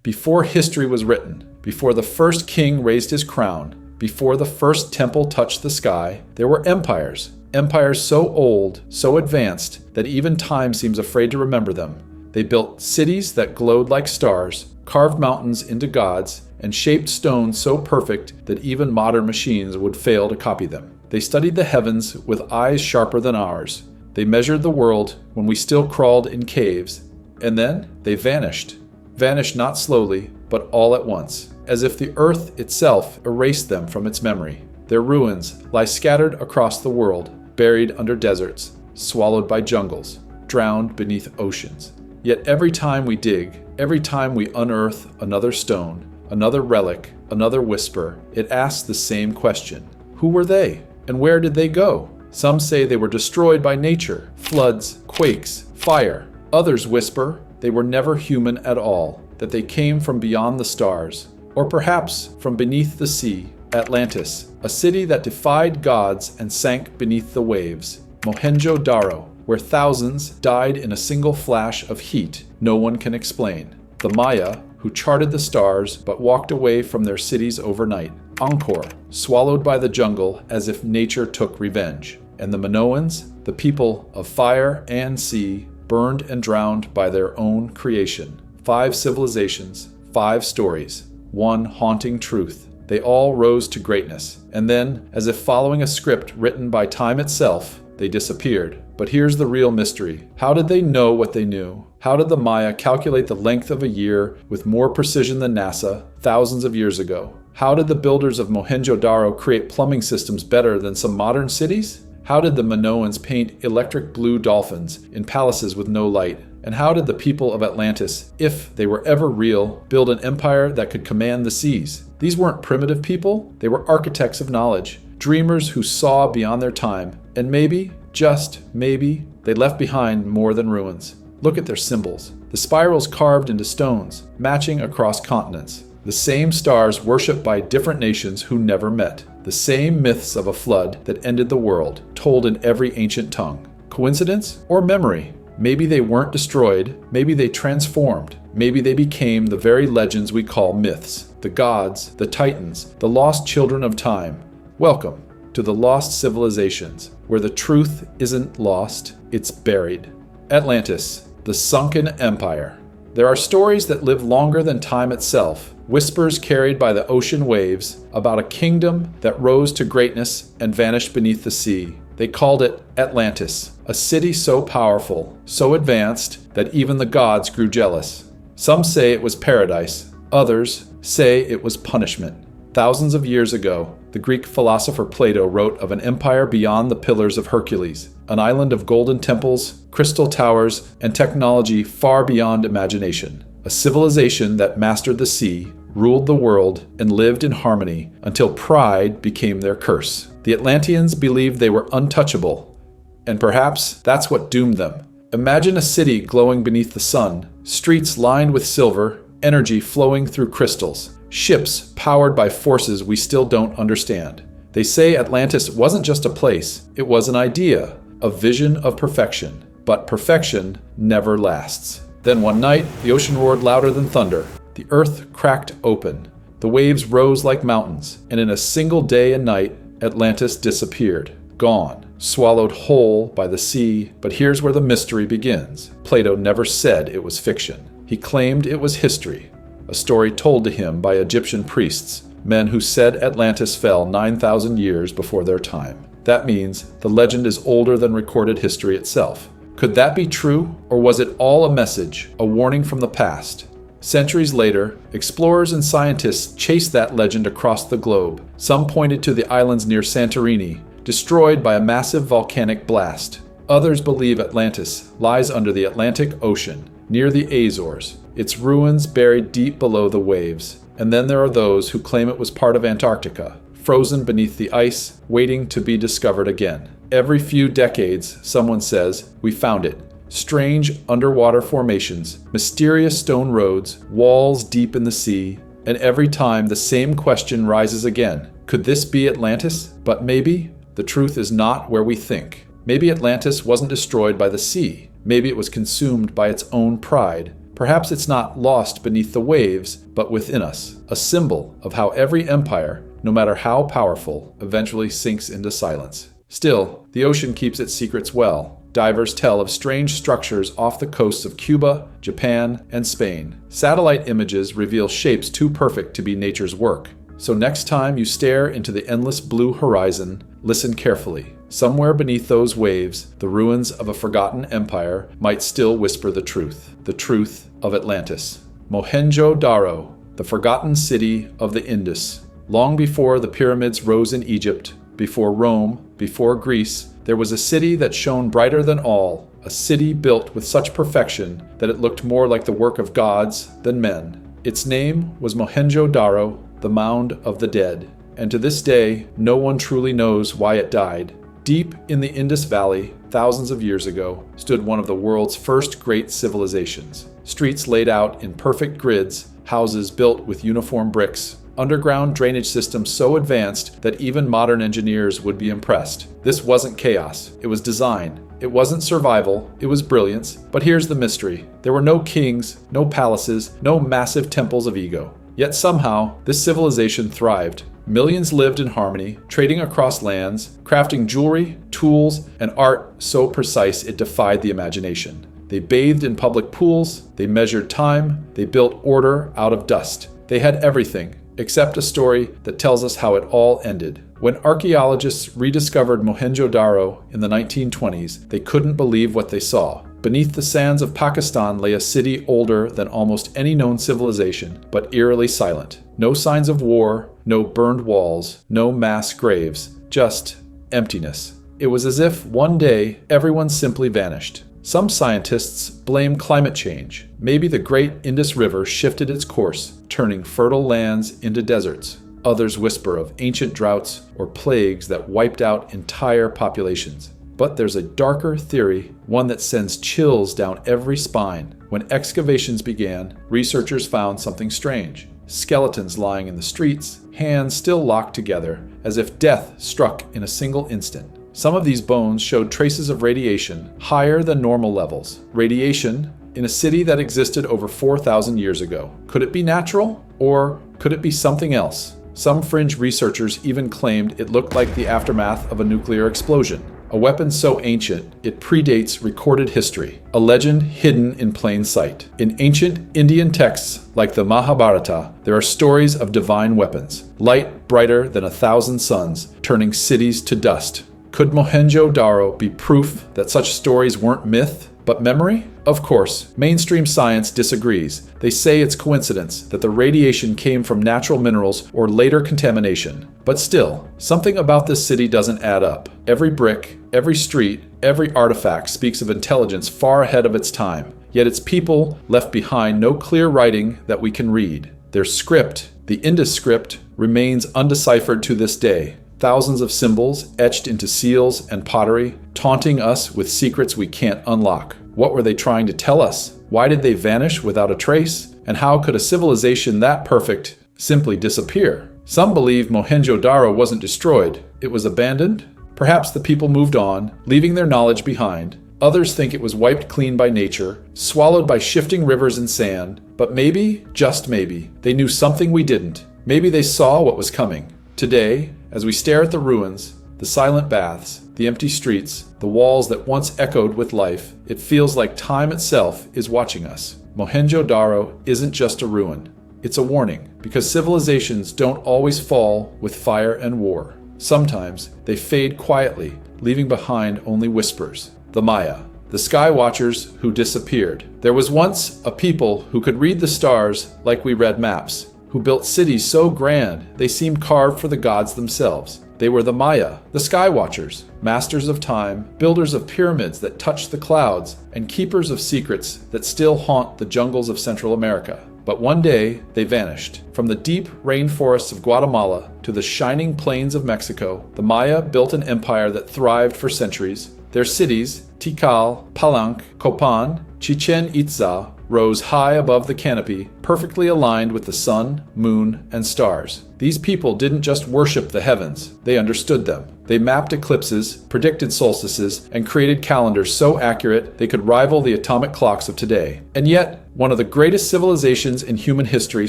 Before history was written, before the first king raised his crown, before the first temple touched the sky, there were empires. Empires so old, so advanced, that even time seems afraid to remember them. They built cities that glowed like stars, carved mountains into gods, and shaped stones so perfect that even modern machines would fail to copy them. They studied the heavens with eyes sharper than ours. They measured the world when we still crawled in caves. And then they vanished. Vanished not slowly, but all at once, as if the earth itself erased them from its memory. Their ruins lie scattered across the world, buried under deserts, swallowed by jungles, drowned beneath oceans. Yet every time we dig, every time we unearth another stone, another relic, another whisper, it asks the same question. Who were they? And where did they go? Some say they were destroyed by nature, floods, quakes, fire. Others whisper they were never human at all, that they came from beyond the stars, or perhaps from beneath the sea. Atlantis, a city that defied gods and sank beneath the waves. Mohenjo-Daro, where thousands died in a single flash of heat no one can explain. The Maya, who charted the stars but walked away from their cities overnight. Angkor, swallowed by the jungle as if nature took revenge. And the Minoans, the people of fire and sea, burned and drowned by their own creation. 5 civilizations, 5 stories, one haunting truth. They all rose to greatness, and then, as if following a script written by time itself, they disappeared. But here's the real mystery. How did they know what they knew? How did the Maya calculate the length of a year with more precision than NASA thousands of years ago? How did the builders of Mohenjo-Daro create plumbing systems better than some modern cities? How did the Minoans paint electric blue dolphins in palaces with no light? And how did the people of Atlantis, if they were ever real, build an empire that could command the seas? These weren't primitive people. They were architects of knowledge, dreamers who saw beyond their time. And maybe, just maybe, they left behind more than ruins. Look at their symbols. The spirals carved into stones, matching across continents. The same stars worshipped by different nations who never met. The same myths of a flood that ended the world, told in every ancient tongue. Coincidence or memory? Maybe they weren't destroyed, maybe they transformed, maybe they became the very legends we call myths, the gods, the titans, the lost children of time. Welcome to the Lost Civilizations, where the truth isn't lost, it's buried. Atlantis, the sunken empire. There are stories that live longer than time itself, whispers carried by the ocean waves about a kingdom that rose to greatness and vanished beneath the sea. They called it Atlantis, a city so powerful, so advanced, that even the gods grew jealous. Some say it was paradise, others say it was punishment. Thousands of years ago, the Greek philosopher Plato wrote of an empire beyond the Pillars of Hercules, an island of golden temples, crystal towers, and technology far beyond imagination. A civilization that mastered the sea, ruled the world, and lived in harmony until pride became their curse. The Atlanteans believed they were untouchable, and perhaps that's what doomed them. Imagine a city glowing beneath the sun, streets lined with silver, energy flowing through crystals, ships powered by forces we still don't understand. They say Atlantis wasn't just a place, it was an idea, a vision of perfection. But perfection never lasts. Then one night, the ocean roared louder than thunder. The earth cracked open. The waves rose like mountains, and in a single day and night, Atlantis disappeared, gone, swallowed whole by the sea. But here's where the mystery begins. Plato never said it was fiction. He claimed it was history, a story told to him by Egyptian priests, men who said Atlantis fell 9,000 years before their time. That means the legend is older than recorded history itself. Could that be true, or was it all a message, a warning from the past? Centuries later, explorers and scientists chased that legend across the globe. Some pointed to the islands near Santorini, destroyed by a massive volcanic blast. Others believe Atlantis lies under the Atlantic Ocean, near the Azores, its ruins buried deep below the waves. And then there are those who claim it was part of Antarctica, frozen beneath the ice, waiting to be discovered again. Every few decades, someone says, we found it. Strange underwater formations, mysterious stone roads, walls deep in the sea, and every time the same question rises again. Could this be Atlantis? But maybe the truth is not where we think. Maybe Atlantis wasn't destroyed by the sea. Maybe it was consumed by its own pride. Perhaps it's not lost beneath the waves, but within us, a symbol of how every empire, no matter how powerful, eventually sinks into silence. Still, the ocean keeps its secrets well. Divers tell of strange structures off the coasts of Cuba, Japan, and Spain. Satellite images reveal shapes too perfect to be nature's work. So next time you stare into the endless blue horizon, listen carefully. Somewhere beneath those waves, the ruins of a forgotten empire might still whisper the truth of Atlantis. Mohenjo-Daro, the forgotten city of the Indus. Long before the pyramids rose in Egypt, before Rome, before Greece, there was a city that shone brighter than all, a city built with such perfection that it looked more like the work of gods than men. Its name was Mohenjo-Daro, the Mound of the Dead, and to this day, no one truly knows why it died. Deep in the Indus Valley, thousands of years ago, stood one of the world's first great civilizations. Streets laid out in perfect grids, houses built with uniform bricks, underground drainage systems so advanced that even modern engineers would be impressed. This wasn't chaos, it was design. It wasn't survival, it was brilliance. But here's the mystery. There were no kings, no palaces, no massive temples of ego. Yet somehow, this civilization thrived. Millions lived in harmony, trading across lands, crafting jewelry, tools, and art so precise it defied the imagination. They bathed in public pools, they measured time, they built order out of dust. They had everything, except a story that tells us how it all ended. When archaeologists rediscovered Mohenjo-Daro in the 1920s, they couldn't believe what they saw. Beneath the sands of Pakistan lay a city older than almost any known civilization, but eerily silent. No signs of war, no burned walls, no mass graves, just emptiness. It was as if one day everyone simply vanished. Some scientists blame climate change. Maybe the great Indus River shifted its course, turning fertile lands into deserts. Others whisper of ancient droughts or plagues that wiped out entire populations. But there's a darker theory, one that sends chills down every spine. When excavations began, researchers found something strange. Skeletons lying in the streets, hands still locked together, as if death struck in a single instant. Some of these bones showed traces of radiation higher than normal levels. Radiation in a city that existed over 4,000 years ago. Could it be natural? Or could it be something else? Some fringe researchers even claimed it looked like the aftermath of a nuclear explosion. A weapon so ancient, it predates recorded history. A legend hidden in plain sight. In ancient Indian texts like the Mahabharata, there are stories of divine weapons. Light brighter than 1,000 suns, turning cities to dust. Could Mohenjo-Daro be proof that such stories weren't myth, but memory? Of course, mainstream science disagrees. They say it's coincidence that the radiation came from natural minerals or later contamination. But still, something about this city doesn't add up. Every brick, every street, every artifact speaks of intelligence far ahead of its time. Yet its people left behind no clear writing that we can read. Their script, the Indus script, remains undeciphered to this day. Thousands of symbols etched into seals and pottery, taunting us with secrets we can't unlock. What were they trying to tell us? Why did they vanish without a trace? And how could a civilization that perfect simply disappear? Some believe Mohenjo-Daro wasn't destroyed. It was abandoned. Perhaps the people moved on, leaving their knowledge behind. Others think it was wiped clean by nature, swallowed by shifting rivers and sand. But maybe, just maybe, they knew something we didn't. Maybe they saw what was coming. Today, as we stare at the ruins, the silent baths, the empty streets, the walls that once echoed with life, it feels like time itself is watching us. Mohenjo-Daro isn't just a ruin. It's a warning, because civilizations don't always fall with fire and war. Sometimes they fade quietly, leaving behind only whispers. The Maya, the sky watchers who disappeared. There was once a people who could read the stars like we read maps, who built cities so grand they seemed carved for the gods themselves. They were the Maya, the sky watchers, masters of time, builders of pyramids that touched the clouds, and keepers of secrets that still haunt the jungles of Central America. But one day, they vanished. From the deep rainforests of Guatemala to the shining plains of Mexico, the Maya built an empire that thrived for centuries. Their cities, Tikal, Palenque, Copan, Chichen Itza, rose high above the canopy, perfectly aligned with the sun, moon, and stars. These people didn't just worship the heavens, they understood them. They mapped eclipses, predicted solstices, and created calendars so accurate they could rival the atomic clocks of today. And yet, one of the greatest civilizations in human history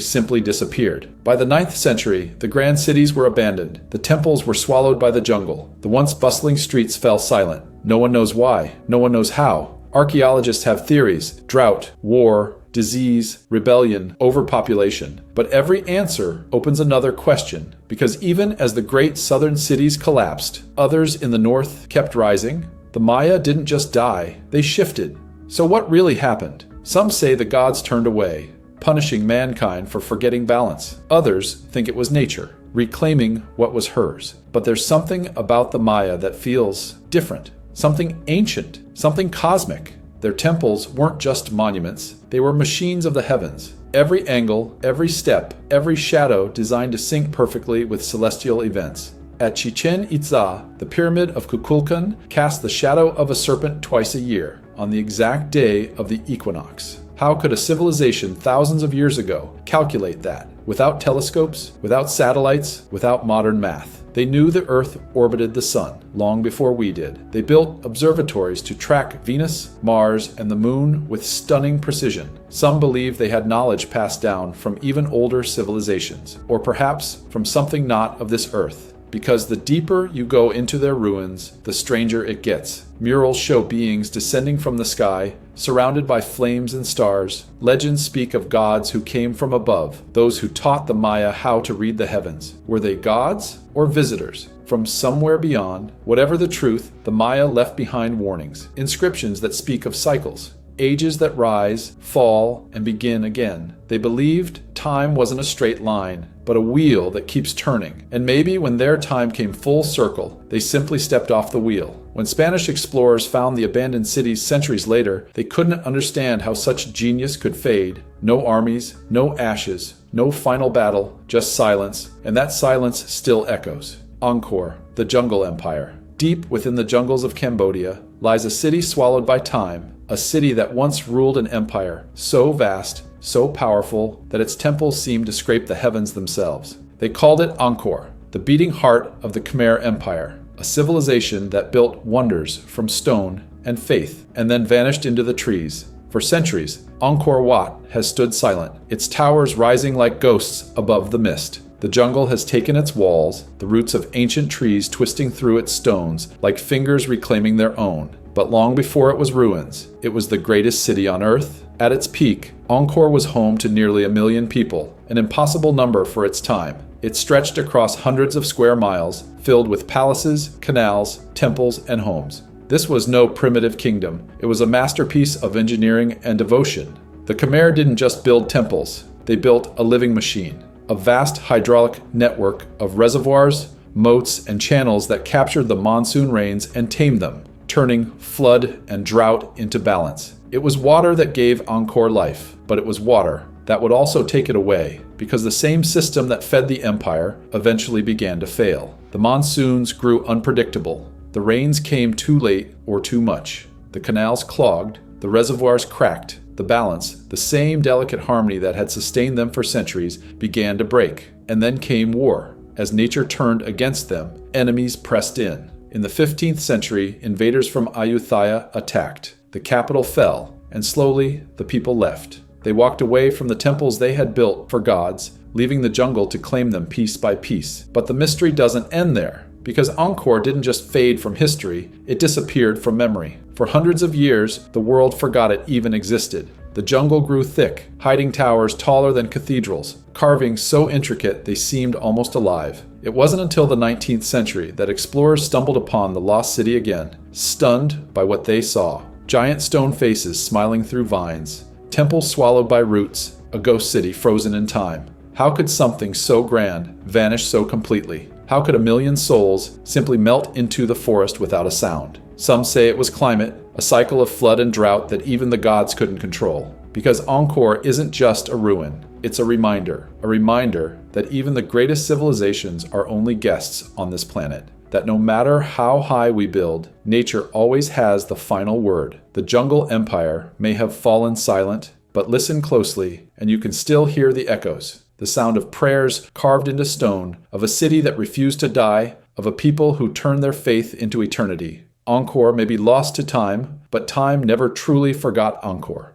simply disappeared. By the 9th century, the grand cities were abandoned. The temples were swallowed by the jungle. The once bustling streets fell silent. No one knows why. No one knows how. Archaeologists have theories: drought, war, disease, rebellion, overpopulation. But every answer opens another question, because even as the great southern cities collapsed, others in the north kept rising. The Maya didn't just die, they shifted. So what really happened? Some say the gods turned away, punishing mankind for forgetting balance. Others think it was nature, reclaiming what was hers. But there's something about the Maya that feels different, something ancient, something cosmic. Their temples weren't just monuments, they were machines of the heavens. Every angle, every step, every shadow designed to sync perfectly with celestial events. At Chichen Itza, the pyramid of Kukulkan cast the shadow of a serpent twice a year, on the exact day of the equinox. How could a civilization thousands of years ago calculate that? Without telescopes, without satellites, without modern math. They knew the Earth orbited the Sun long before we did. They built observatories to track Venus, Mars, and the Moon with stunning precision. Some believe they had knowledge passed down from even older civilizations, or perhaps from something not of this Earth. Because the deeper you go into their ruins, the stranger it gets. Murals show beings descending from the sky, surrounded by flames and stars. Legends speak of gods who came from above, those who taught the Maya how to read the heavens. Were they gods or visitors from somewhere beyond? Whatever the truth, the Maya left behind warnings, inscriptions that speak of cycles, ages that rise, fall, and begin again. They believed time wasn't a straight line, but a wheel that keeps turning. And maybe when their time came full circle, they simply stepped off the wheel. When Spanish explorers found the abandoned cities centuries later, they couldn't understand how such genius could fade. No armies, no ashes, no final battle, just silence. And that silence still echoes. Angkor, the Jungle Empire. Deep within the jungles of Cambodia lies a city swallowed by time, a city that once ruled an empire so vast, so powerful, that its temples seemed to scrape the heavens themselves. They called it Angkor, the beating heart of the Khmer Empire, a civilization that built wonders from stone and faith, and then vanished into the trees. For centuries, Angkor Wat has stood silent, its towers rising like ghosts above the mist. The jungle has taken its walls, the roots of ancient trees twisting through its stones like fingers reclaiming their own. But long before it was ruins, it was the greatest city on earth. At its peak, Angkor was home to nearly 1 million people, an impossible number for its time. It stretched across hundreds of square miles, filled with palaces, canals, temples, and homes. This was no primitive kingdom. It was a masterpiece of engineering and devotion. The Khmer didn't just build temples, they built a living machine. A vast hydraulic network of reservoirs, moats, and channels that captured the monsoon rains and tamed them, turning flood and drought into balance. It was water that gave Angkor life, but it was water that would also take it away, because the same system that fed the empire eventually began to fail. The monsoons grew unpredictable. The rains came too late or too much. The canals clogged, the reservoirs cracked. The balance, the same delicate harmony that had sustained them for centuries, began to break. And then came war. As nature turned against them, enemies pressed in. In the 15th century, invaders from Ayutthaya attacked. The capital fell, and slowly the people left. They walked away from the temples they had built for gods, leaving the jungle to claim them piece by piece. But the mystery doesn't end there, because Angkor didn't just fade from history, it disappeared from memory. For hundreds of years, the world forgot it even existed. The jungle grew thick, hiding towers taller than cathedrals, carvings so intricate they seemed almost alive. It wasn't until the 19th century that explorers stumbled upon the lost city again, stunned by what they saw. Giant stone faces smiling through vines, temples swallowed by roots, a ghost city frozen in time. How could something so grand vanish so completely? How could 1 million souls simply melt into the forest without a sound? Some say it was climate, a cycle of flood and drought that even the gods couldn't control. Because Angkor isn't just a ruin, it's a reminder that even the greatest civilizations are only guests on this planet. That no matter how high we build, nature always has the final word. The jungle empire may have fallen silent, but listen closely and you can still hear the echoes. The sound of prayers carved into stone, of a city that refused to die, of a people who turn their faith into eternity. Angkor may be lost to time, but time never truly forgot Angkor.